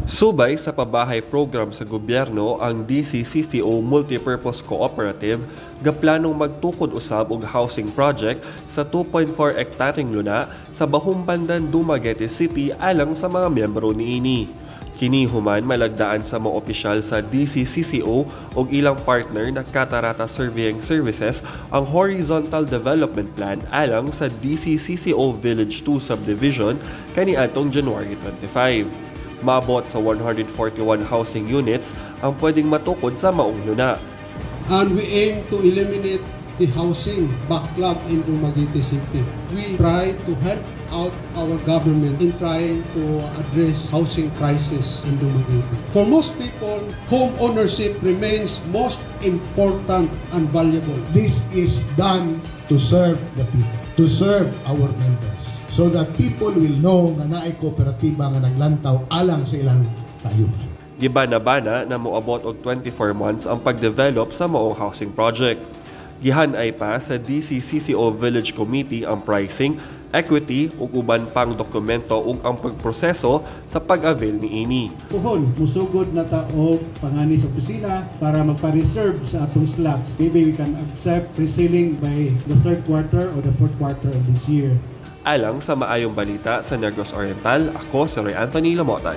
Subay sa pabahay program sa gobyerno ang DCCCO Multipurpose Cooperative gaplanong magtukod usab og housing project sa 2.4 hektaring luna sa Bajumpandan, Dumaguete City alang sa mga miyembro niini. Kini human malagdaan sa mga opisyal sa DCCCO ug ilang partner na Catarata Surveying Services ang Horizontal Development Plan alang sa DCCCO Village 2 Subdivision kaniadtong January 25. Maabot sa 141 housing units ang pwedeng matukod sa maong luna. And we aim to eliminate the housing backlog in Dumaguete City. We try to help out our government in trying to address housing crisis in Dumaguete. For most people, home ownership remains most important and valuable. This is done to serve the people, to serve our members, so that people will know nga naay kooperatiba nga naglantaw alang sa ilang kayuhan. Gibana-bana na moabot og 24 months ang pagdevelop sa maong housing project. Gihanay pa sa DCCCO Village Committee ang pricing, equity ug uban pang dokumento ug ang pagproseso sa pag-avail niini. Puhon, musugod na ta og pangani sa opisina para magpa-reserve sa atong slots. Maybe we can accept reselling by the third quarter or the fourth quarter of this year. Alang sa maayong balita sa Negros Oriental, ako si Anthony Lamotan.